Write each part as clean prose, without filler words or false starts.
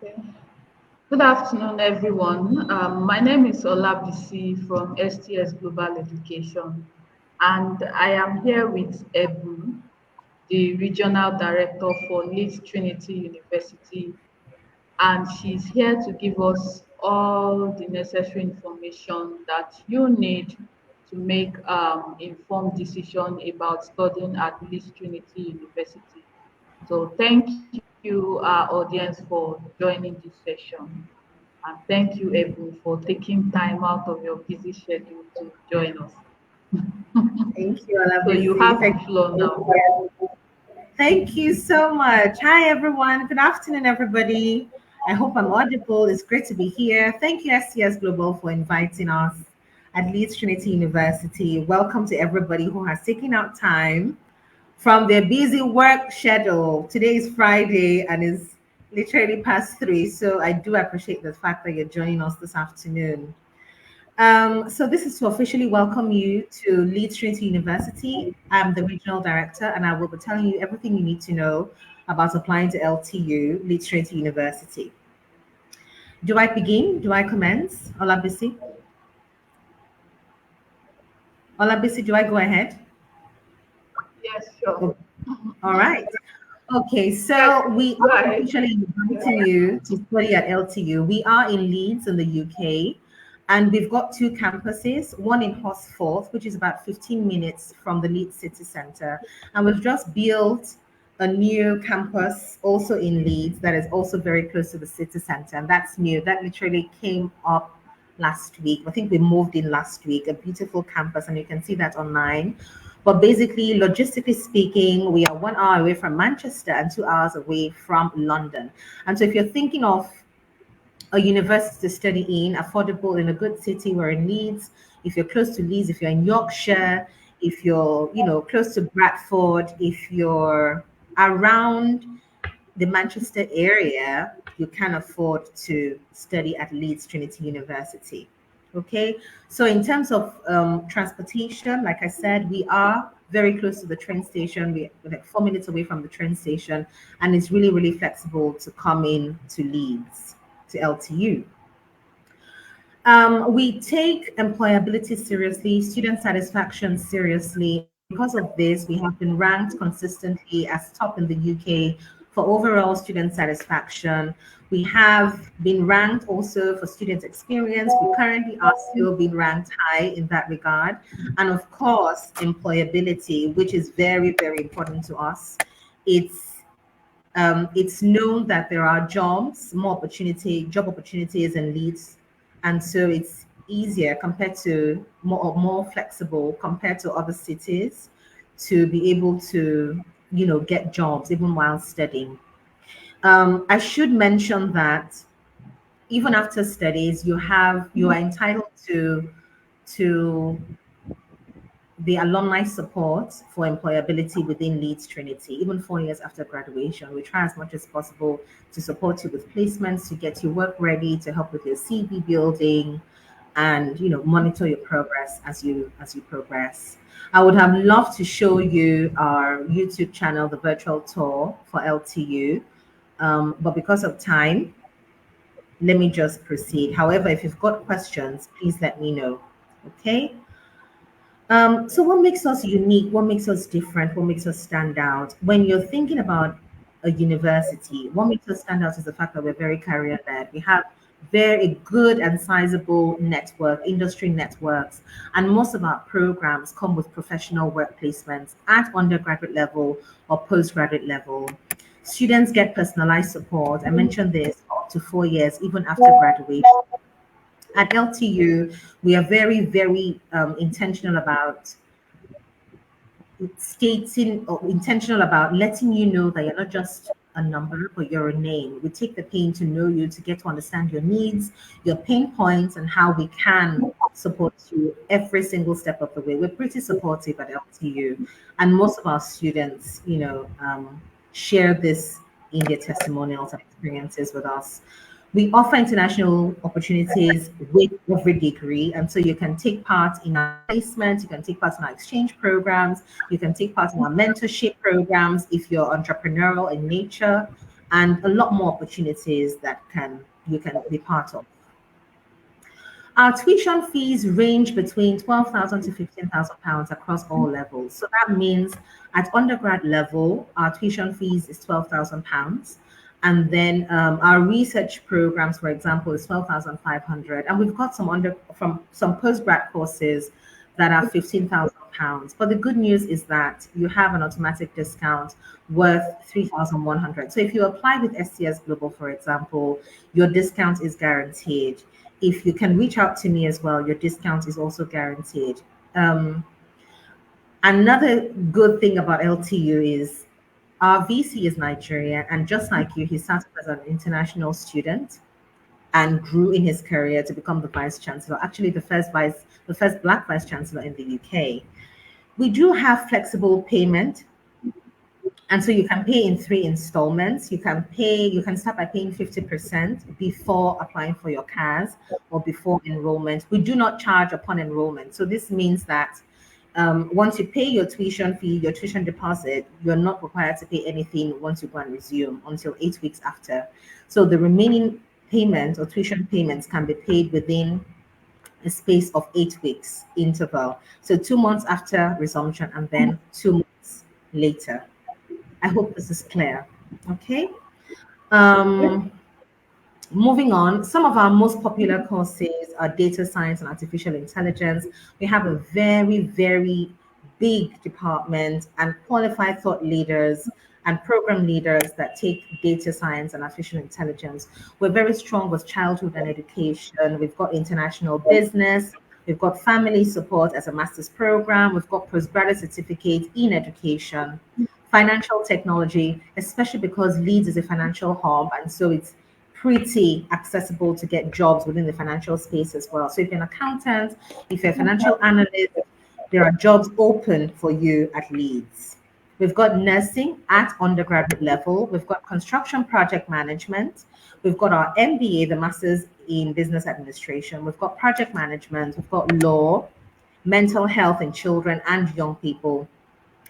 Okay. Good afternoon, everyone. My name is Olabisi from STS Global Education, and I am here with Ebun, the Regional Director for Leeds Trinity University, and she's here to give us all the necessary information that you need to make informed decision about studying at Leeds Trinity University. So thank you, our audience, for joining this session. And thank you, Ebu, for taking time out of your busy schedule to join us. Thank you, So you Olabisi. have the floor now. Thank you so much. Hi, everyone. Good afternoon, everybody. I hope I'm audible. It's great to be here. Thank you, STS Global, for inviting us at Leeds Trinity University. Welcome to everybody who has taken out time from their busy work schedule. Today is Friday and it's literally past 3. So I do appreciate the fact that you're joining us this afternoon. So this is to officially welcome you to Leeds Trinity University. I'm the regional director, and I will be telling you everything you need to know about applying to LTU, Leeds Trinity University. Do I begin? Do I commence? Olabisi? Olabisi, do I go ahead? Yes, sure. Oh, all right. Okay, Yes, so please we go are ahead. officially inviting you to study at LTU. We are in Leeds in the UK, and we've got two campuses, one in Hosforth, which is about 15 minutes from the Leeds city centre. And we've just built a new campus also in Leeds that is also very close to the city centre. And that's new. That literally came up last week. I think we moved in last week, a beautiful campus, and you can see that online. But basically, logistically speaking, we are 1 hour away from Manchester and 2 hours away from London. And so if you're thinking of a university to study in, affordable in a good city, we're in Leeds. If you're close to Leeds, if you're in Yorkshire, if you're, close to Bradford, if you're around the Manchester area, you can afford to study at Leeds Trinity University. Okay, so in terms of transportation, like I said, we are very close to the train station. We're like 4 minutes away from the train station, and it's really, really flexible to come in to Leeds, to LTU. We take employability seriously, student satisfaction seriously, and because of this, we have been ranked consistently as top in the UK for overall student satisfaction. We have been ranked also for student experience. We currently are still being ranked high in that regard. And of course, employability, which is very, very important to us. It's known that there are job opportunities in Leeds, and so it's easier compared to more flexible compared to other cities to be able to get jobs even while studying. I should mention that even after studies, you are entitled to the alumni support for employability within Leeds Trinity, even 4 years after graduation. We try as much as possible to support you with placements, to get your work ready, to help with your CV building, and monitor your progress as you progress. I would have loved to show you our YouTube channel, the virtual tour for LTU, but because of time, let me just proceed. However, if you've got questions, please let me know. Okay. So what makes us unique? What makes us different? What makes us stand out? When you're thinking about a university, what makes us stand out is the fact that we're very career led. We have very good and sizable network, industry networks, and most of our programs come with professional work placements at undergraduate level or postgraduate level. Students get personalized support. I mentioned this for up to 4 years, even after graduation. At LTU, we are very, very intentional about stating or intentional about letting you know that you're not just a number, but you're a name. We take the pain to know you, to get to understand your needs, your pain points, and how we can support you every single step of the way. We're pretty supportive at LTU, and most of our students, share this in their testimonials and experiences with us. We offer international opportunities with every degree, and so you can take part in our placements, you can take part in our exchange programs, you can take part in our mentorship programs if you're entrepreneurial in nature, and a lot more opportunities that you can be part of. Our tuition fees range between 12,000 to 15,000 pounds across all levels. So that means at undergrad level, our tuition fees is 12,000 pounds. And then our research programs, for example, is 12,500. And we've got from some postgrad courses that are 15,000 pounds. But the good news is that you have an automatic discount worth 3,100. So if you apply with STS Global, for example, your discount is guaranteed. If you can reach out to me as well, your discount is also guaranteed. Um, Another good thing about LTU is our VC is Nigerian, and just like you, he started as an international student and grew in his career to become the vice chancellor. Actually, the first black vice chancellor in the UK. We do have flexible payment, and so you can pay in 3 installments. You can start by paying 50% before applying for your CAS or before enrollment. We do not charge upon enrollment. So this means that once you pay your tuition fee, your tuition deposit, you're not required to pay anything once you go and resume until 8 weeks after. So the remaining payment or tuition payments can be paid within a space of 8 weeks interval. So 2 months after resumption and then 2 months later. I hope this is clear. Okay. Um, Moving on, some of our most popular courses are data science and artificial intelligence. We have a very, very big department and qualified thought leaders and program leaders that take data science and artificial intelligence. We're very strong with childhood and education. We've got international business. We've got family support as a master's program. We've got postgraduate certificate in education, financial technology, especially because Leeds is a financial hub. And so it's pretty accessible to get jobs within the financial space as well. So if you're an accountant, if you're a financial analyst, there are jobs open for you at Leeds. We've got nursing at undergraduate level. We've got construction project management. We've got our MBA, the Masters in Business Administration. We've got project management. We've got law, mental health in children and young people.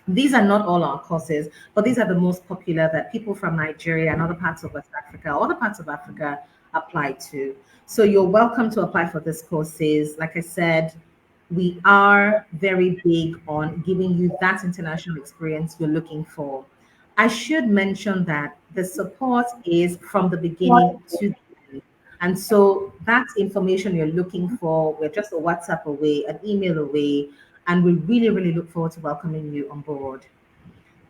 These are not all our courses, but these are the most popular that people from Nigeria and other parts of West Africa, other parts of Africa apply to. So you're welcome to apply for these courses. Like I said, we are very big on giving you that international experience you're looking for. I should mention that the support is from the beginning to the end. And so that information you're looking for, we're just a WhatsApp away, an email away, and we really, really look forward to welcoming you on board.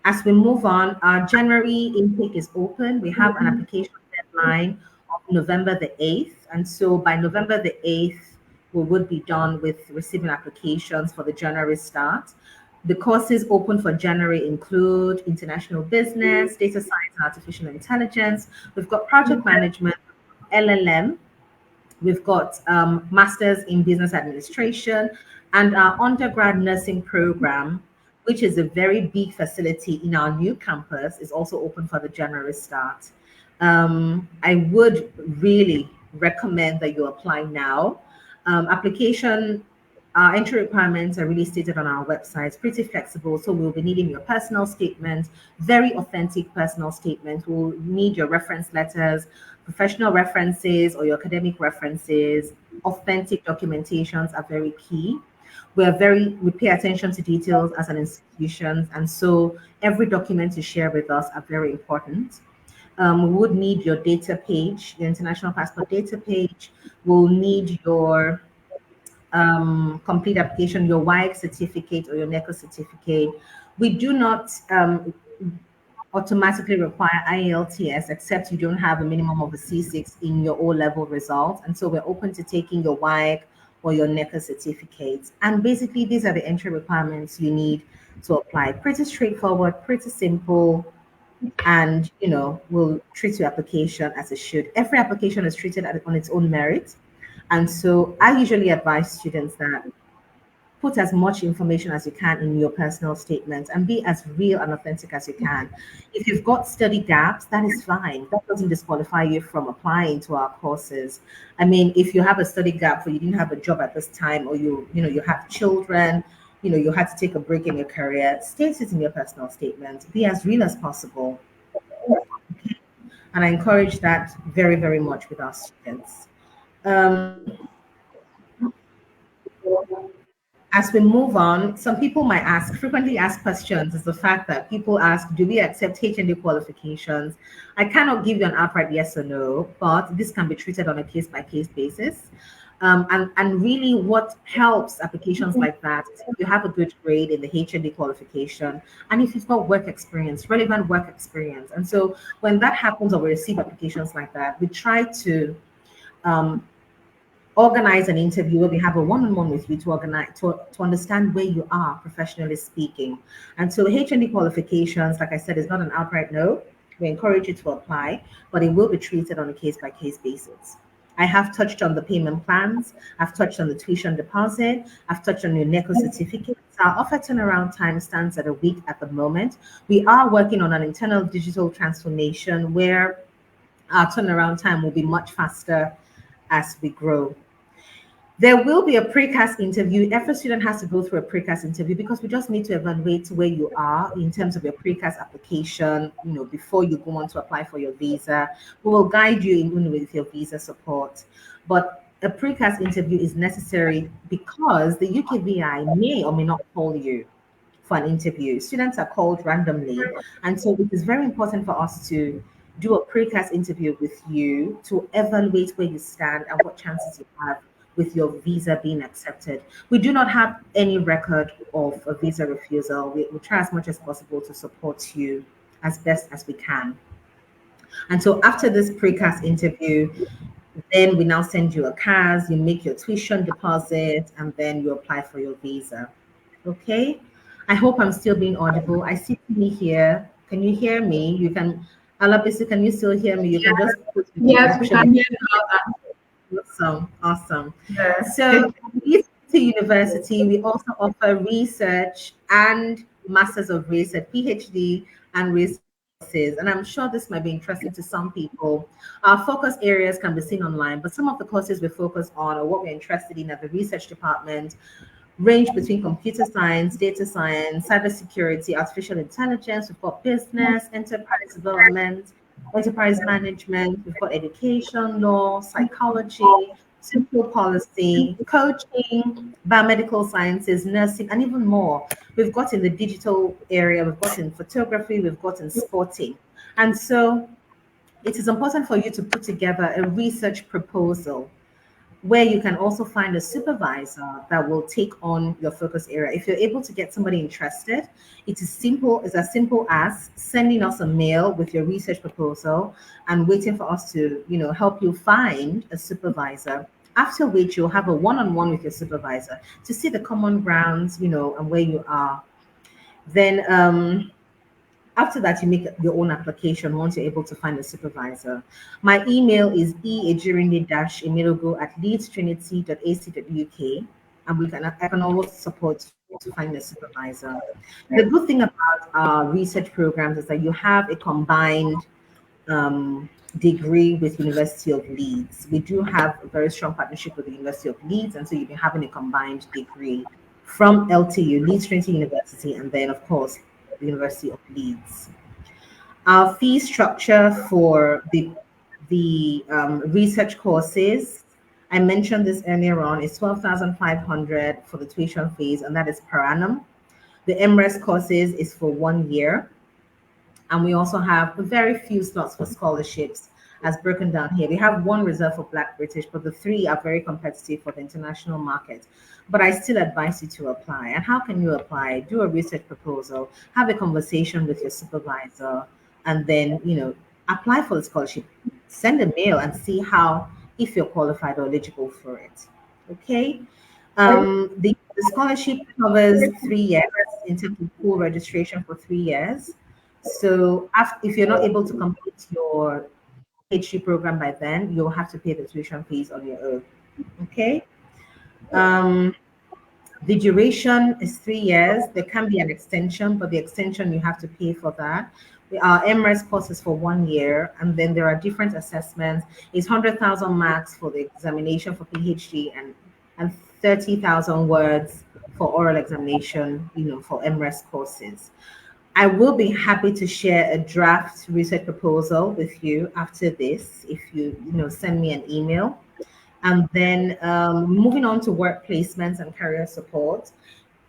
As we move on, our January intake is open. We have an application deadline of November the 8th. And so by November the 8th, we would be done with receiving applications for the January start. The courses open for January include international business, data science and artificial intelligence. We've got project management, LLM. We've got masters in business administration, and our undergrad nursing program, which is a very big facility in our new campus, is also open for the January start. I would really recommend that you apply now. Application Our entry requirements are really stated on our website. It's pretty flexible. So we'll be needing your personal statement, very authentic personal statement. We'll need your reference letters, professional references, or your academic references. Authentic documentations are very key. We pay attention to details as an institution. And so every document you share with us are very important. We would need your data page, your international passport data page. We'll need your complete application, your WIC certificate or your NECO certificate. We do not automatically require IELTS except you don't have a minimum of a C6 in your O-level results. And so we're open to taking your WIC or your NECO certificates. And basically, these are the entry requirements you need to apply. Pretty straightforward, pretty simple, and we'll treat your application as it should. Every application is treated on its own merit. And so I usually advise students that put as much information as you can in your personal statement and be as real and authentic as you can. If you've got study gaps, that is fine. That doesn't disqualify you from applying to our courses. I mean, if you have a study gap or you didn't have a job at this time, or you have children, you had to take a break in your career, state it in your personal statement. Be as real as possible. And I encourage that very, very much with our students. Um, as we move on, some people might ask, frequently asked questions is the fact that people ask, do we accept HND qualifications? I cannot give you an outright yes or no, but this can be treated on a case by case basis. And really, what helps applications like that is if you have a good grade in the HND qualification and if you've got work experience, relevant work experience. And so when that happens or we receive applications like that, we try to um, organize an interview where we have a one-on-one with you to organize to understand where you are professionally speaking. And so HND qualifications, like I said, is not an outright no. We encourage you to apply, but it will be treated on a case-by-case basis. I have touched on the payment plans. I've touched on the tuition deposit. I've touched on your NECO certificates. Our offer turnaround time stands at a week at the moment. We are working on an internal digital transformation where our turnaround time will be much faster as we grow. There will be a precast interview. Every student has to go through a precast interview because we just need to evaluate where you are in terms of your precast application, before you go on to apply for your visa. We will guide you in with your visa support. But a precast interview is necessary because the UKVI may or may not call you for an interview. Students are called randomly. And so it is very important for us to do a precast interview with you to evaluate where you stand and what chances you have with your visa being accepted. We do not have any record of a visa refusal. We try as much as possible to support you as best as we can. And so after this precast interview, then we now send you a CAS, you make your tuition deposit, and then you apply for your visa. Okay? I hope I'm still being audible. I see me here. Can you hear me? You can, Alabisi, can you still hear me? You can just put the Yes, we option. can hear you. Awesome, awesome. Yes. So at Leeds Trinity University, we also offer research and Masters of Research, PhD and research courses. And I'm sure this might be interesting to some people. Our focus areas can be seen online, but some of the courses we focus on or what we're interested in at the research department range between computer science, data science, cybersecurity, artificial intelligence. We've got business, enterprise development, enterprise management. We've got education, law, psychology, social policy, coaching, biomedical sciences, nursing, and even more. We've got in the digital area, we've got in photography, we've got in sporting. And so it is important for you to put together a research proposal where you can also find a supervisor that will take on your focus area. If you're able to get somebody interested, it is simple, it's as simple as sending us a mail with your research proposal and waiting for us to, help you find a supervisor. After which you'll have a one-on-one with your supervisor to see the common grounds, and where you are. Then after that, you make your own application once you're able to find a supervisor. My email is Ejirinde-Emelogu at leedstrinity.ac.uk, and I can always support you to find a supervisor. The good thing about our research programs is that you have a combined degree with University of Leeds. We do have a very strong partnership with the University of Leeds, and so you'll be having a combined degree from LTU, Leeds Trinity University, and then, of course, the University of Leeds. Our fee structure for the research courses, I mentioned this earlier on, is 12,500 for the tuition fees, and that is per annum. The MRES courses is for 1 year. And we also have very few slots for scholarships as broken down here. We have one reserved for Black British, but the 3 are very competitive for the international market. But I still advise you to apply. And how can you apply? Do a research proposal, have a conversation with your supervisor, and then, apply for the scholarship. Send a mail and see if you're qualified or eligible for it. Okay? The scholarship covers 3 years in terms of full registration for 3 years. So if you're not able to complete your PhD program by then, you'll have to pay the tuition fees on your own. Okay. The duration is 3 years. There can be an extension, but the extension you have to pay for that. Our MRES course is for 1 year, and then there are different assessments. It's 100,000 marks for the examination for PhD and 30,000 words for oral examination, for MRES courses. I will be happy to share a draft research proposal with you after this if you send me an email. And then moving on to work placements and career support,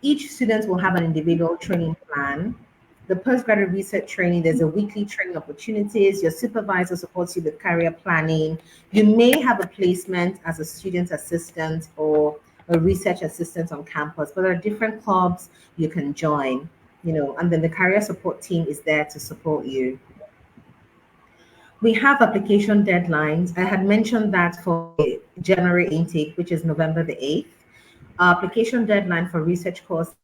each student will have an individual training plan. The postgraduate research training, there's a weekly training opportunities. Your supervisor supports you with career planning. You may have a placement as a student assistant or a research assistant on campus, but there are different clubs you can join, and then the career support team is there to support you. We have application deadlines. I had mentioned that for the January intake, which is November the 8th. Our application deadline for research course.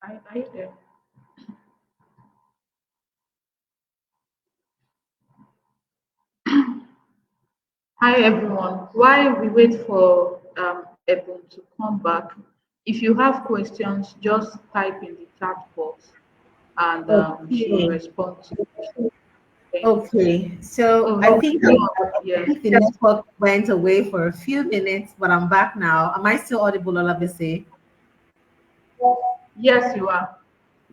Are you there? Hi everyone. While we wait for Ebun to come back, if you have questions, just type in the chat box and she will Okay. respond to you. Thank you. Okay. So Oh, I no, think no, I yeah. think the network went away for a few minutes, but I'm back now. Am I still audible, Olabisi? Yes, you are.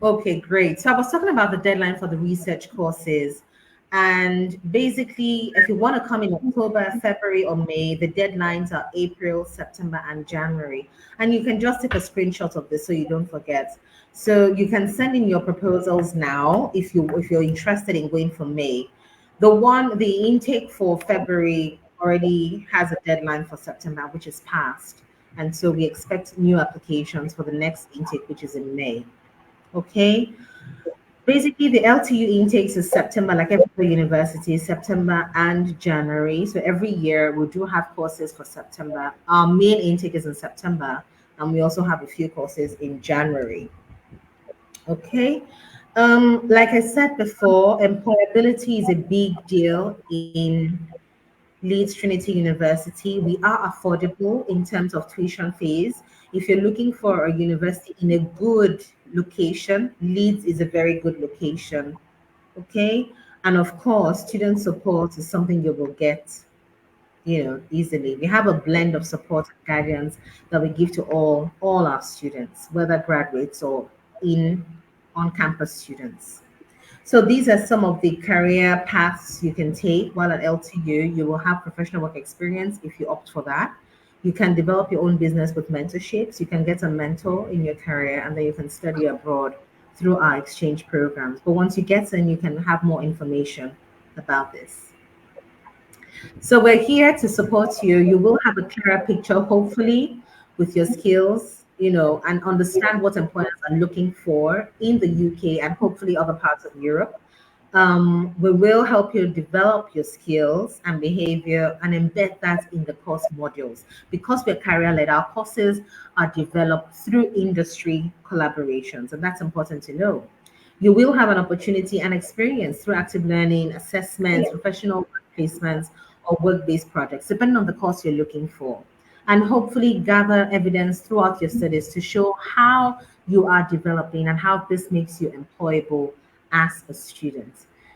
Okay, great. So I was talking about the deadline for the research courses. And basically, if you want to come in October, February, or May, the deadlines are April, September, and January. And you can just take a screenshot of this so you don't forget. So you can send in your proposals now if you're interested in going for May. The intake for February already has a deadline for September, which is passed. And so we expect new applications for the next intake, which is in May. Okay. Basically, the LTU intakes is September, like every other university, September and January. So every year we do have courses for September. Our main intake is in September, and we also have a few courses in January. Okay. Like I said before, employability is a big deal in Leeds Trinity University. We are affordable in terms of tuition fees. If you're looking for a university in a good location, Leeds is a very good location. Okay. And of course, student support is something you will get easily. We have a blend of support and guidance that we give to all our students, whether graduates or in on-campus students. So these are some of the career paths you can take while at LTU. You will have professional work experience if you opt for that. You can develop your own business with mentorships. You can get a mentor in your career, and then you can study abroad through our exchange programs. But once you get in, you can have more information about this. So we're here to support you. You will have a clearer picture, hopefully, with your skills, and understand what employers are looking for in the UK and hopefully other parts of Europe. We will help you develop your skills and behavior and embed that in the course modules. Because we're career led, our courses are developed through industry collaborations, and that's important to know. You will have an opportunity and experience through active learning, assessments, professional work placements, or work based projects, depending on the course you're looking for. And hopefully gather evidence throughout your studies to show how you are developing and how this makes you employable as a student.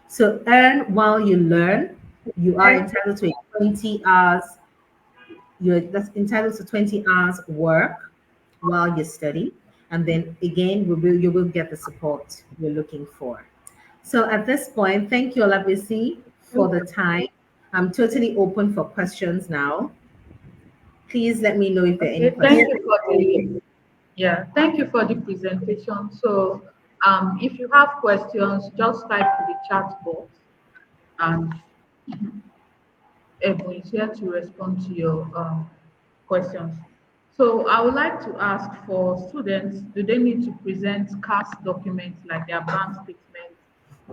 So earn while you learn. You are entitled to 20 hours. That's entitled to 20 hours work while you study. And then again, you will get the support you're looking for. So at this point, thank you, Olabisi, for the time. I'm totally open for questions now. Please let me know if there are any Okay, thank questions. you for the yeah, thank you for the presentation. So if you have questions, just type to the chat box and Ebony is here to respond to your questions. So I would like to ask for students, do they need to present CAS documents like their bank statements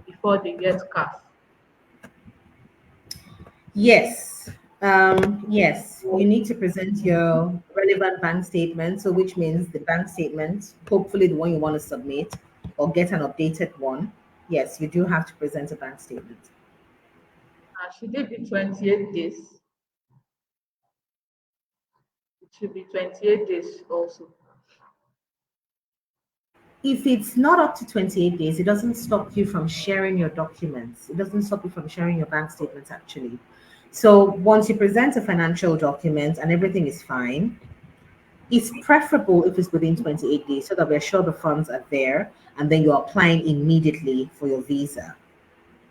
before they get CAS? Yes. Yes, you need to present your relevant bank statement. So, which means the bank statement, hopefully the one you want to submit, or get an updated one. Yes, you do have to present a bank statement. Should it be 28 days? It should be 28 days also. If it's not up to 28 days, it doesn't stop you from sharing your documents. It doesn't stop you from sharing your bank statements, actually. So once you present a financial document and everything is fine, it's preferable if it's within 28 days so that we're sure the funds are there and then you're applying immediately for your visa.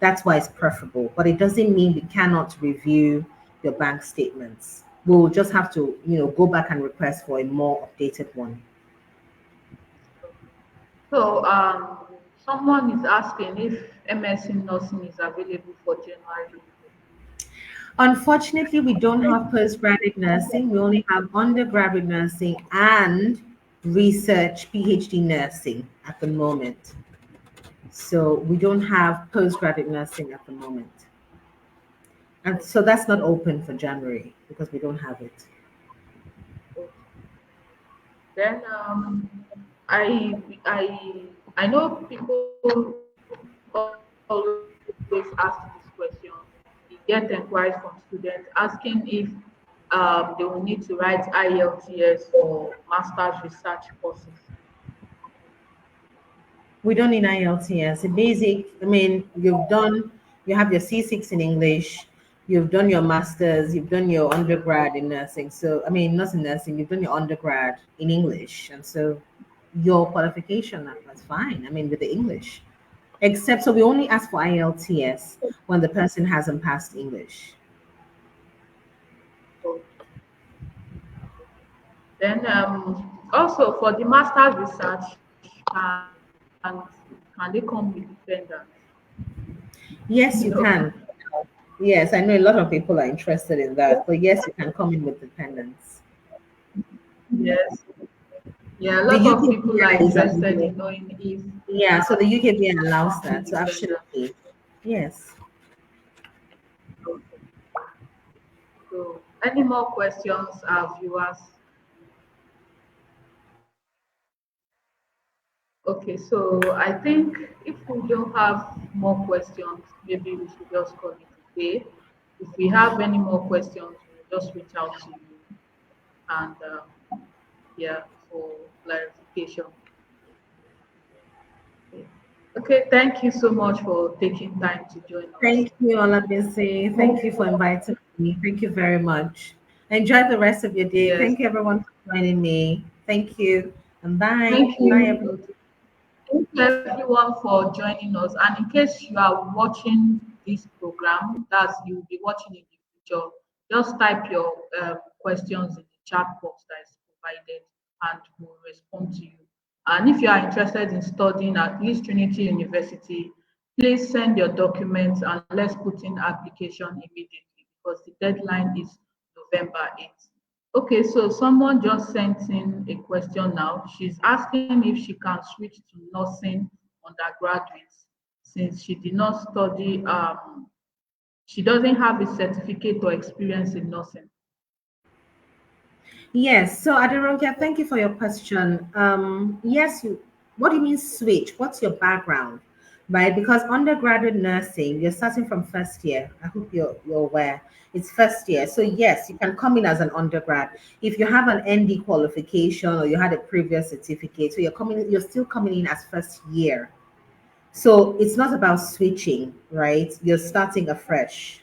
That's why it's preferable. But it doesn't mean we cannot review your bank statements. We'll just have to, go back and request for a more updated one. So, someone is asking if MSc nursing is available for January. Unfortunately, we don't have postgraduate nursing. We only have undergraduate nursing and research PhD nursing at the moment. So we don't have postgraduate nursing at the moment. And so that's not open for January because we don't have it. Then, I I I know people always ask this question. You get inquiries from students asking if they will need to write IELTS for master's research courses. We don't need IELTS. A basic, you have your C6 in English, you've done your master's, you've done your undergrad in nursing. So, not in nursing, you've done your undergrad in English. And so your qualification, that's fine. With the English. Except, so we only ask for IELTS when the person hasn't passed English. So then, also for the master's research, can they come with dependents? Yes, You you know, can. Yes, I know a lot of people are interested in that, but yes, you can come in with dependents. yes, yeah, a The lot of people are UKPI is interested available. in knowing if Yeah, so the UKPI they allows come with that. So dependents. absolutely. Yes. So, any more questions, our viewers? Okay, so I think if we don't have more questions, maybe we should just call it a day. If we have any more questions, we'll just reach out to you and yeah, for clarification. Okay. Okay, thank you so much for taking time to join us. Thank you, Olabisi. Thank you for inviting me. Thank you very much. Enjoy the rest of your day. Yes, Thank you, everyone, for joining me. Thank you. And bye. thank Bye, you. everyone. Thank you everyone for joining us. And in case you are watching this program, that's you'll be watching in the future, just type your questions in the chat box that is provided and we'll respond to you. And if you are interested in studying at Leeds Trinity University, please send your documents and let's put in application immediately because the deadline is November 8th. Okay, so someone just sent in a question now. She's asking if she can switch to nursing undergraduate since she did not study, she doesn't have a certificate or experience in nursing. Yes. So, Adironkia, thank you for your question. Yes, what do you mean switch? What's your background? Right? Because undergraduate nursing, you're starting from first year. I hope you're aware. It's first year. So, yes, you can come in as an undergrad. If you have an ND qualification or you had a previous certificate, so you're still coming in as first year. So, it's not about switching, right? You're starting afresh.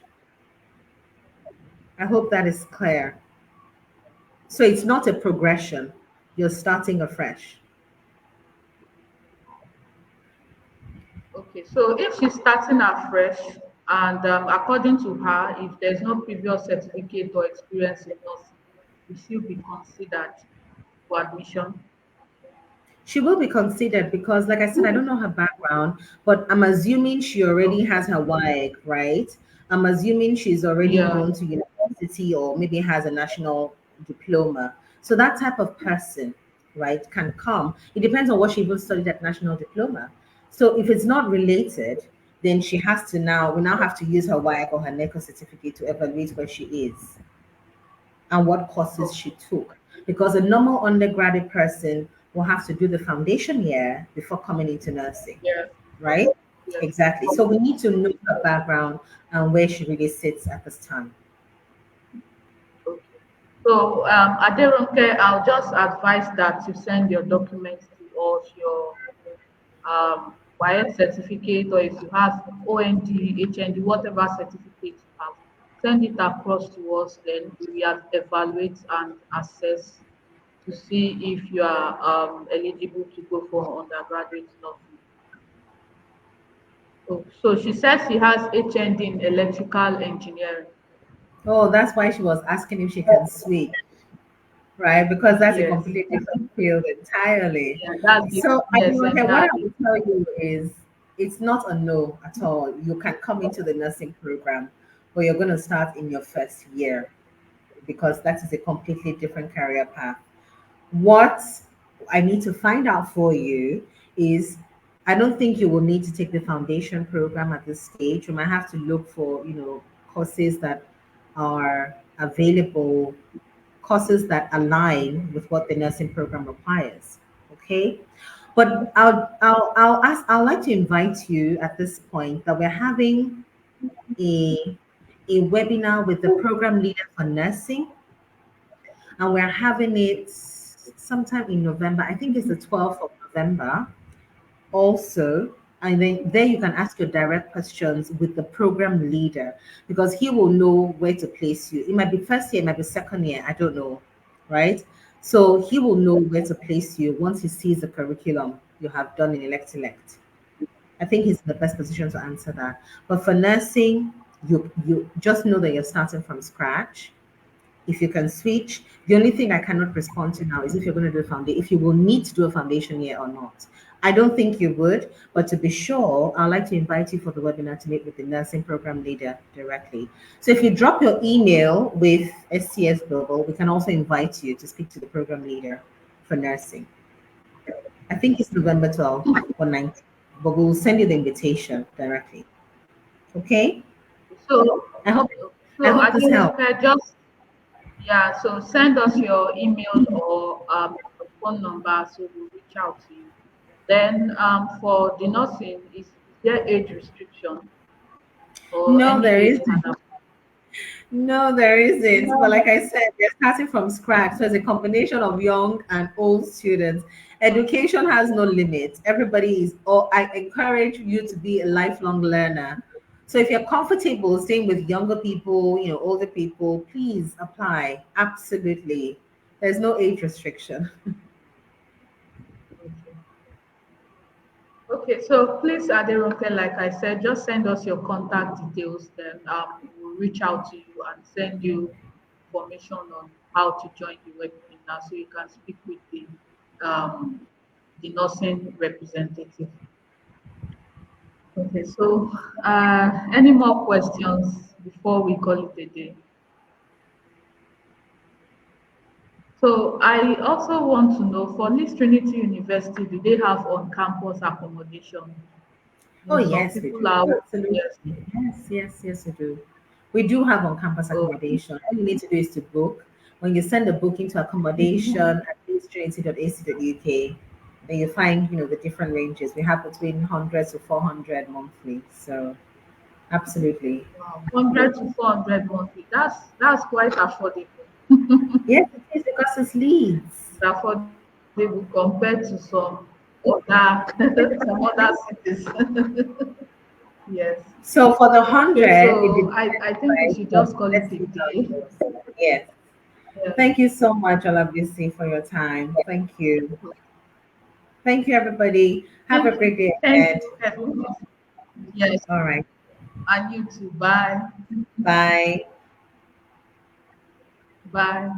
I hope that is clear. So it's not a progression. You're starting afresh. Okay, so if she's starting afresh and according to her, if there's no previous certificate or experience in nursing, will she be considered for admission? She will be considered because, like I said, I don't know her background, but I'm assuming she already Okay. has her WAEC, right? I'm assuming she's already Yeah. gone to university or maybe has a national diploma. So that type of person, right, can come. It depends on what she even studied at national diploma. So if it's not related, then we now have to use her WAEC or her NECO certificate to evaluate where she is and what courses she Okay. took. Because a normal undergraduate person will have to do the foundation year before coming into nursing, Yeah. right? Yes. Exactly. So we need to know her background and where she really sits at this time. Okay. So, Aderonke, I'll just advise that you send your documents to us, your YS certificate, or if you have OND, HND, whatever certificate you have, send it across to us. Then we will evaluate and assess to see if you are eligible to go for undergraduate nursing. So she says she has HND in electrical engineering. Oh, that's why she was asking if she can switch, right? Because that's a Yes, completely different field entirely. yeah, that's the So, I yes mean, okay, what I entirely. will tell you is it's not a no at all. You can come into the nursing program, but you're going to start in your first year because that is a completely different career path. What I need to find out for you is I don't think you will need to take the foundation program at this stage. You might have to look for, courses that are available, courses that align with what the nursing program requires. Okay. But I'll like to invite you at this point that we're having a a webinar with the program leader for nursing, and we're having it sometime in November. I think it's the 12th of November also. And then there you can ask your direct questions with the program leader because he will know where to place you. It might be first year, it might be second year, I don't know, right? So he will know where to place you once he sees the curriculum you have done in Elect. I think he's in the best position to answer that. But for nursing, you just know that you're starting from scratch. If you can switch, the only thing I cannot respond to now is if you're going to do a foundation, if you will need to do a foundation year or not. I don't think you would, but to be sure, I'd like to invite you for the webinar to meet with the nursing program leader directly. So if you drop your email with STS Global, we can also invite you to speak to the program leader for nursing. I think it's November 12th or 19th, but we'll send you the invitation directly. Okay? So, I hope I so hope I this helped. think just yeah. So send us your email or your phone number, so we'll reach out to you. Then for the nursing, is there age restriction or No, any there age isn't. can apply? No, there isn't. But like I said, they're starting from scratch. So it's a combination of young and old students. Education has no limit. Everybody is, or I encourage you to be a lifelong learner. So if you're comfortable staying with younger people, older people, please apply. Absolutely. There's no age restriction. Okay. Okay, so please, Aderonke, like I said, just send us your contact details. Then we'll reach out to you and send you information on how to join the webinar, so you can speak with um, the nursing representative. Okay, so any more questions before we call it a day? So I also want to know, for Leeds Trinity University, do they have on-campus accommodation? Oh, Some yes, we people do. are, Absolutely. yes. Yes, we do. We do have on-campus Oh, accommodation. All you need to do is to book. When you send a booking to accommodation at leadstrinity.ac.uk, then you find, the different ranges. We have between 100 to 400 monthly. So absolutely. wow, 100 to 400 monthly. That's quite affordable. Yes, it is because it's Leeds. It's affordable compared to other some other cities. Yes. So for the Okay, 100, it so depends, I think we right? should But just call let's it a see how day. it goes. Yes. Yeah. Thank you so much, Olabisi, for your time. Thank you. Thank you, everybody. Have a great day Thank ahead. you, everyone. Yes, All right. and you too. Bye. Bye. Bye.